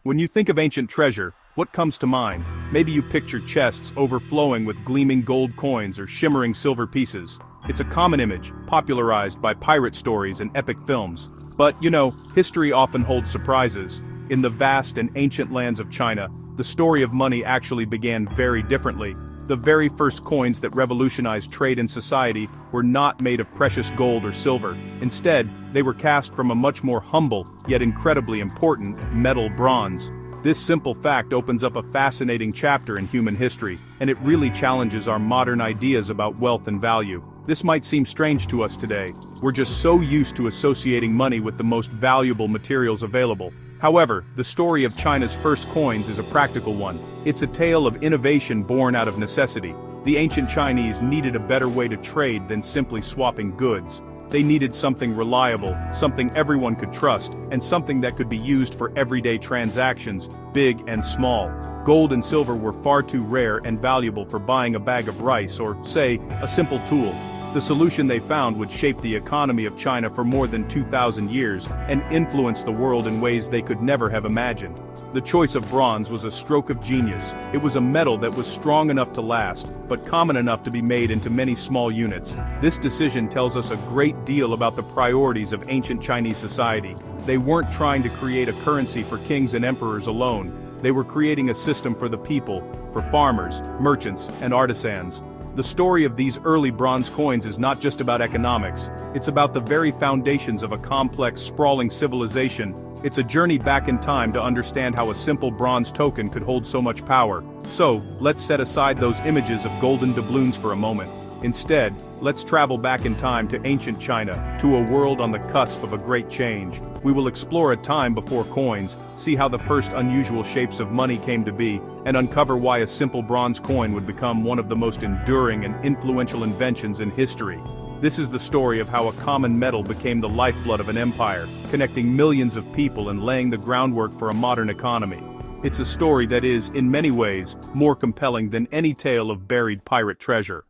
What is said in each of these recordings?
When you think of ancient treasure, what comes to mind? Maybe you picture chests overflowing with gleaming gold coins or shimmering silver pieces. It's a common image, popularized by pirate stories and epic films. But, history often holds surprises. In the vast and ancient lands of China, the story of money actually began very differently. The very first coins that revolutionized trade and society were not made of precious gold or silver. Instead, they were cast from a much more humble, yet incredibly important, metal bronze. This simple fact opens up a fascinating chapter in human history, and it really challenges our modern ideas about wealth and value. This might seem strange to us today. We're just so used to associating money with the most valuable materials available. However, the story of China's first coins is a practical one. It's a tale of innovation born out of necessity. The ancient Chinese needed a better way to trade than simply swapping goods. They needed something reliable, something everyone could trust, and something that could be used for everyday transactions, big and small. Gold and silver were far too rare and valuable for buying a bag of rice or, say, a simple tool. The solution they found would shape the economy of China for more than 2,000 years and influence the world in ways they could never have imagined. The choice of bronze was a stroke of genius. It was a metal that was strong enough to last, but common enough to be made into many small units. This decision tells us a great deal about the priorities of ancient Chinese society. They weren't trying to create a currency for kings and emperors alone. They were creating a system for the people, for farmers, merchants, and artisans. The story of these early bronze coins is not just about economics, it's about the very foundations of a complex, sprawling civilization. It's a journey back in time to understand how a simple bronze token could hold so much power. So, let's set aside those images of golden doubloons for a moment. Instead, let's travel back in time to ancient China, to a world on the cusp of a great change. We will explore a time before coins, see how the first unusual shapes of money came to be, and uncover why a simple bronze coin would become one of the most enduring and influential inventions in history. This is the story of how a common metal became the lifeblood of an empire, connecting millions of people and laying the groundwork for a modern economy. It's a story that is, in many ways, more compelling than any tale of buried pirate treasure.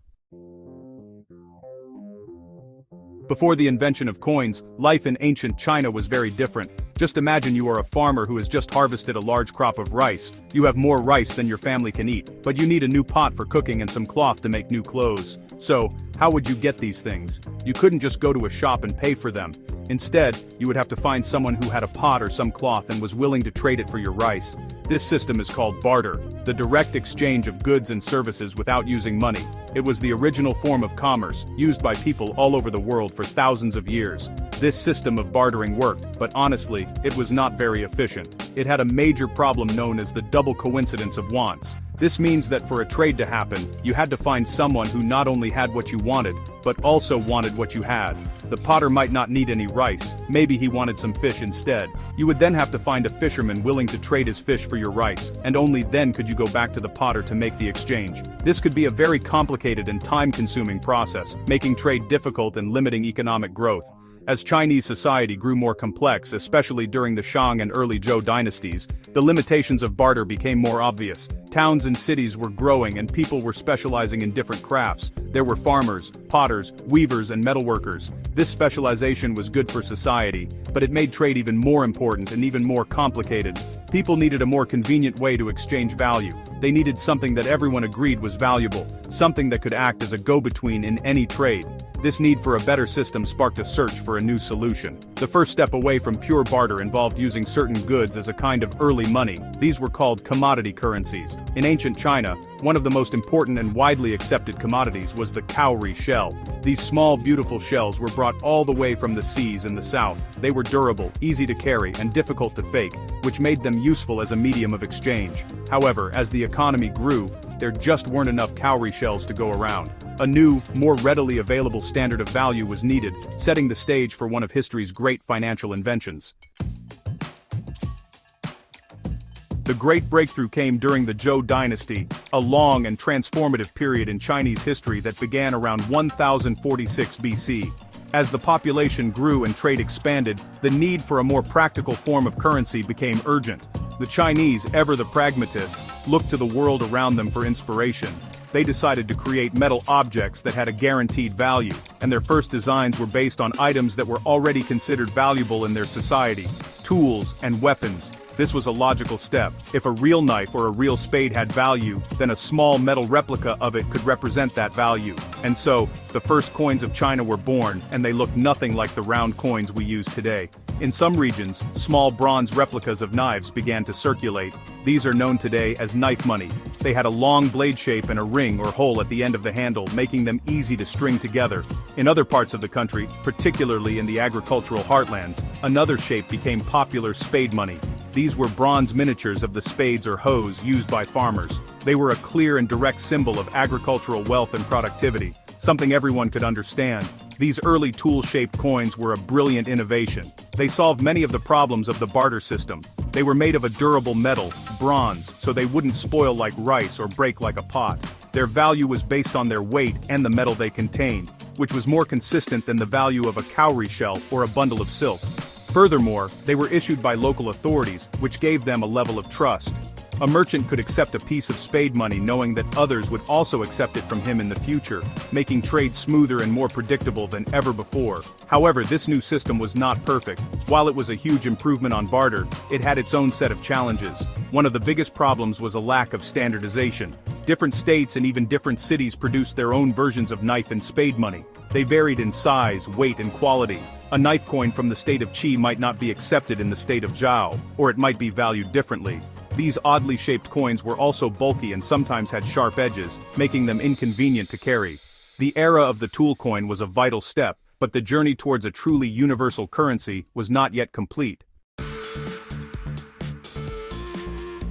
Before the invention of coins, life in ancient China was very different. Just imagine you are a farmer who has just harvested a large crop of rice. You have more rice than your family can eat, but you need a new pot for cooking and some cloth to make new clothes. So, how would you get these things? You couldn't just go to a shop and pay for them. Instead, you would have to find someone who had a pot or some cloth and was willing to trade it for your rice. This system is called barter, the direct exchange of goods and services without using money. It was the original form of commerce, used by people all over the world for thousands of years. This system of bartering worked, but honestly, it was not very efficient. It had a major problem known as the double coincidence of wants. This means that for a trade to happen, you had to find someone who not only had what you wanted, but also wanted what you had. The potter might not need any rice, maybe he wanted some fish instead. You would then have to find a fisherman willing to trade his fish for your rice, and only then could you go back to the potter to make the exchange. This could be a very complicated and time-consuming process, making trade difficult and limiting economic growth. As Chinese society grew more complex, especially during the Shang and early Zhou dynasties, the limitations of barter became more obvious. Towns and cities were growing and people were specializing in different crafts. There were farmers, potters, weavers, and metalworkers. This specialization was good for society, but it made trade even more important and even more complicated. People needed a more convenient way to exchange value. They needed something that everyone agreed was valuable, something that could act as a go-between in any trade. This need for a better system sparked a search for a new solution. The first step away from pure barter involved using certain goods as a kind of early money. These were called commodity currencies. In ancient China, one of the most important and widely accepted commodities was the cowrie shell. These small, beautiful shells were brought all the way from the seas in the south. They were durable, easy to carry, and difficult to fake, which made them useful as a medium of exchange. However, as the economy grew, there just weren't enough cowrie shells to go around. A new, more readily available standard of value was needed, setting the stage for one of history's great financial inventions. The great breakthrough came during the Zhou dynasty, a long and transformative period in Chinese history that began around 1046 BC. As the population grew and trade expanded, the need for a more practical form of currency became urgent. The Chinese, ever the pragmatists, looked to the world around them for inspiration. They decided to create metal objects that had a guaranteed value, and their first designs were based on items that were already considered valuable in their society: tools and weapons. This was a logical step. If a real knife or a real spade had value, then a small metal replica of it could represent that value. And so, the first coins of China were born, and they looked nothing like the round coins we use today. In some regions, small bronze replicas of knives began to circulate. These are known today as knife money. They had a long blade shape and a ring or hole at the end of the handle, making them easy to string together. In other parts of the country, particularly in the agricultural heartlands, another shape became popular: spade money. These were bronze miniatures of the spades or hoes used by farmers. They were a clear and direct symbol of agricultural wealth and productivity, something everyone could understand. These early tool-shaped coins were a brilliant innovation. They solved many of the problems of the barter system. They were made of a durable metal, bronze, so they wouldn't spoil like rice or break like a pot. Their value was based on their weight and the metal they contained, which was more consistent than the value of a cowrie shell or a bundle of silk. Furthermore, they were issued by local authorities, which gave them a level of trust. A merchant could accept a piece of spade money knowing that others would also accept it from him in the future, making trade smoother and more predictable than ever before. However, this new system was not perfect. While it was a huge improvement on barter, it had its own set of challenges. One of the biggest problems was a lack of standardization. Different states and even different cities produced their own versions of knife and spade money. They varied in size, weight, and quality. A knife coin from the state of Qi might not be accepted in the state of Zhao, or it might be valued differently. These oddly shaped coins were also bulky and sometimes had sharp edges, making them inconvenient to carry. The era of the tool coin was a vital step, but the journey towards a truly universal currency was not yet complete.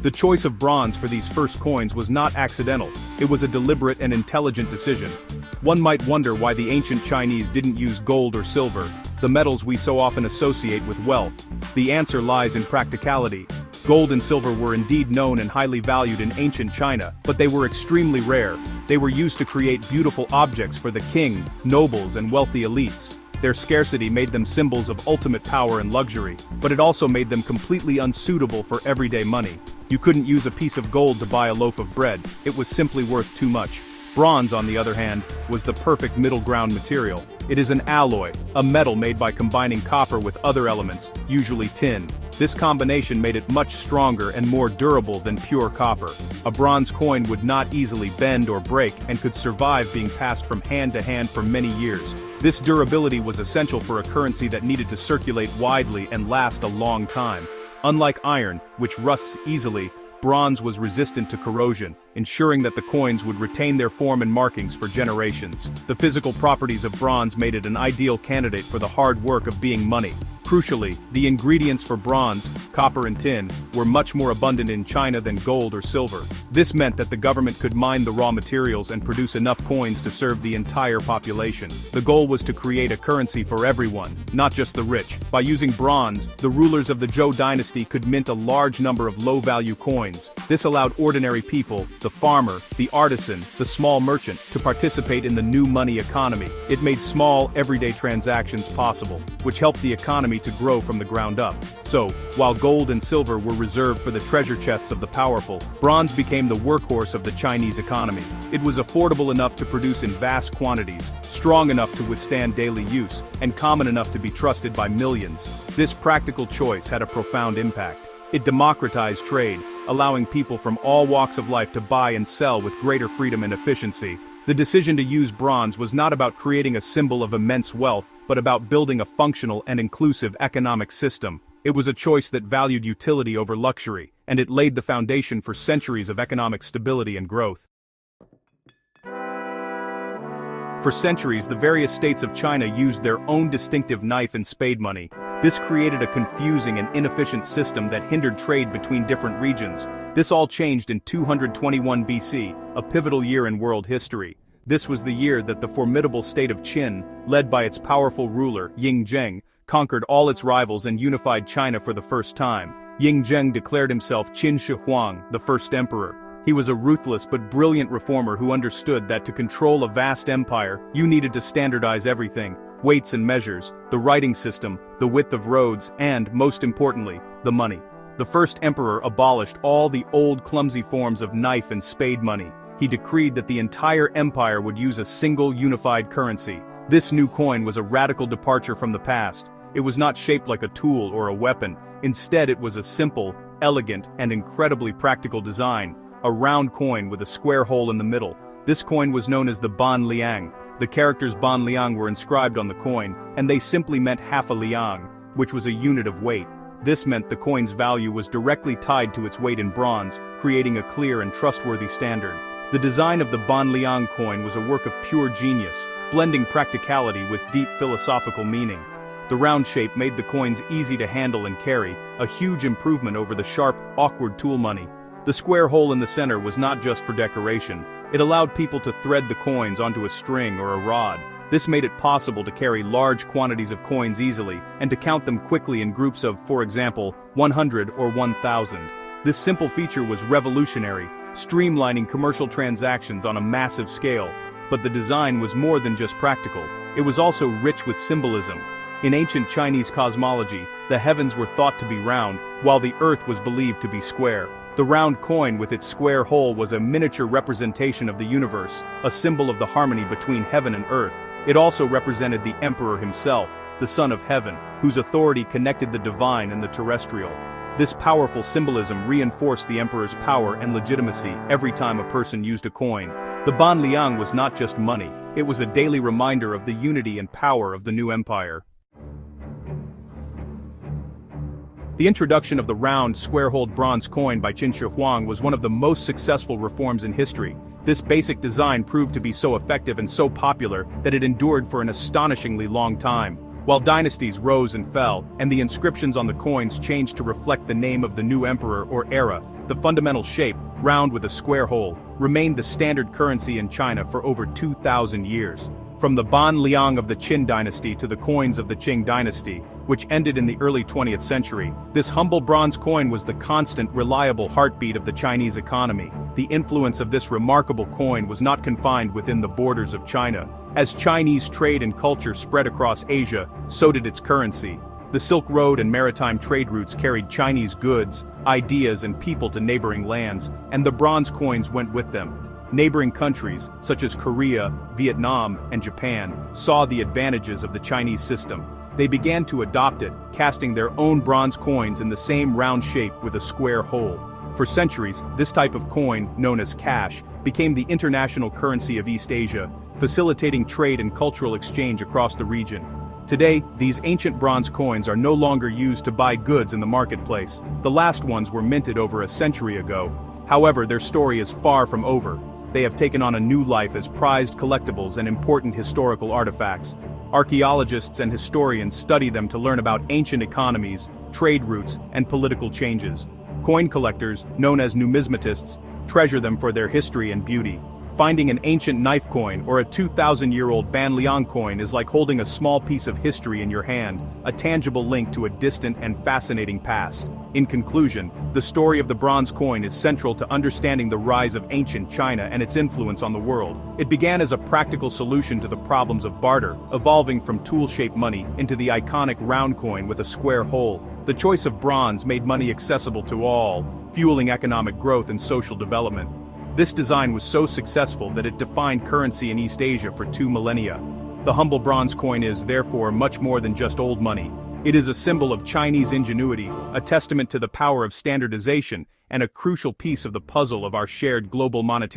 The choice of bronze for these first coins was not accidental. It was a deliberate and intelligent decision. One might wonder why the ancient Chinese didn't use gold or silver, the metals we so often associate with wealth. The answer lies in practicality. Gold and silver were indeed known and highly valued in ancient China, but they were extremely rare. They were used to create beautiful objects for the king, nobles, and wealthy elites. Their scarcity made them symbols of ultimate power and luxury, but it also made them completely unsuitable for everyday money. You couldn't use a piece of gold to buy a loaf of bread, it was simply worth too much. Bronze, on the other hand, was the perfect middle ground material. It is an alloy, a metal made by combining copper with other elements, usually tin. This combination made it much stronger and more durable than pure copper. A bronze coin would not easily bend or break and could survive being passed from hand to hand for many years. This durability was essential for a currency that needed to circulate widely and last a long time. Unlike iron, which rusts easily, bronze was resistant to corrosion, ensuring that the coins would retain their form and markings for generations. The physical properties of bronze made it an ideal candidate for the hard work of being money. Crucially, the ingredients for bronze, copper and tin, were much more abundant in China than gold or silver. This meant that the government could mine the raw materials and produce enough coins to serve the entire population. The goal was to create a currency for everyone, not just the rich. By using bronze, the rulers of the Zhou dynasty could mint a large number of low-value coins. This allowed ordinary people, the farmer, the artisan, the small merchant, to participate in the new money economy. It made small, everyday transactions possible, which helped the economy to grow from the ground up. So, while gold and silver were reserved for the treasure chests of the powerful, bronze became the workhorse of the Chinese economy. It was affordable enough to produce in vast quantities, strong enough to withstand daily use, and common enough to be trusted by millions. This practical choice had a profound impact. It democratized trade, allowing people from all walks of life to buy and sell with greater freedom and efficiency. The decision to use bronze was not about creating a symbol of immense wealth, but about building a functional and inclusive economic system. It was a choice that valued utility over luxury, and it laid the foundation for centuries of economic stability and growth. For centuries, the various states of China used their own distinctive knife and spade money. This created a confusing and inefficient system that hindered trade between different regions. This all changed in 221 BC, a pivotal year in world history. This was the year that the formidable state of Qin, led by its powerful ruler, Ying Zheng, conquered all its rivals and unified China for the first time. Ying Zheng declared himself Qin Shi Huang, the first emperor. He was a ruthless but brilliant reformer who understood that to control a vast empire, you needed to standardize everything: weights and measures, the writing system, the width of roads, and, most importantly, the money. The first emperor abolished all the old clumsy forms of knife and spade money. He decreed that the entire empire would use a single unified currency. This new coin was a radical departure from the past. It was not shaped like a tool or a weapon. Instead, it was a simple, elegant, and incredibly practical design, a round coin with a square hole in the middle. This coin was known as the Ban Liang. The characters Ban Liang were inscribed on the coin, and they simply meant half a liang, which was a unit of weight. This meant the coin's value was directly tied to its weight in bronze, creating a clear and trustworthy standard. The design of the Ban Liang coin was a work of pure genius, blending practicality with deep philosophical meaning. The round shape made the coins easy to handle and carry, a huge improvement over the sharp, awkward tool money. The square hole in the center was not just for decoration. It allowed people to thread the coins onto a string or a rod. This made it possible to carry large quantities of coins easily and to count them quickly in groups of, for example, 100 or 1,000. This simple feature was revolutionary, streamlining commercial transactions on a massive scale. But the design was more than just practical. It was also rich with symbolism. In ancient Chinese cosmology, the heavens were thought to be round, while the earth was believed to be square. The round coin with its square hole was a miniature representation of the universe, a symbol of the harmony between heaven and earth. It also represented the emperor himself, the son of heaven, whose authority connected the divine and the terrestrial. This powerful symbolism reinforced the emperor's power and legitimacy every time a person used a coin. The Ban Liang was not just money, it was a daily reminder of the unity and power of the new empire. The introduction of the round, square-holed bronze coin by Qin Shi Huang was one of the most successful reforms in history. This basic design proved to be so effective and so popular that it endured for an astonishingly long time. While dynasties rose and fell, and the inscriptions on the coins changed to reflect the name of the new emperor or era, the fundamental shape, round with a square hole, remained the standard currency in China for over 2,000 years. From the Ban Liang of the Qin dynasty to the coins of the Qing dynasty, which ended in the early 20th century, this humble bronze coin was the constant, reliable heartbeat of the Chinese economy. The influence of this remarkable coin was not confined within the borders of China. As Chinese trade and culture spread across Asia, so did its currency. The Silk Road and maritime trade routes carried Chinese goods, ideas and people to neighboring lands, and the bronze coins went with them. Neighboring countries, such as Korea, Vietnam, and Japan, saw the advantages of the Chinese system. They began to adopt it, casting their own bronze coins in the same round shape with a square hole. For centuries, this type of coin, known as cash, became the international currency of East Asia, facilitating trade and cultural exchange across the region. Today, these ancient bronze coins are no longer used to buy goods in the marketplace. The last ones were minted over a century ago. However, their story is far from over. They have taken on a new life as prized collectibles and important historical artifacts. Archaeologists and historians study them to learn about ancient economies, trade routes, and political changes. Coin collectors, known as numismatists, treasure them for their history and beauty. Finding an ancient knife coin or a 2,000-year-old Ban Liang coin is like holding a small piece of history in your hand, a tangible link to a distant and fascinating past. In conclusion, the story of the bronze coin is central to understanding the rise of ancient China and its influence on the world. It began as a practical solution to the problems of barter, evolving from tool-shaped money into the iconic round coin with a square hole. The choice of bronze made money accessible to all, fueling economic growth and social development. This design was so successful that it defined currency in East Asia for 2 millennia. The humble bronze coin is, therefore, much more than just old money. It is a symbol of Chinese ingenuity, a testament to the power of standardization, and a crucial piece of the puzzle of our shared global monetary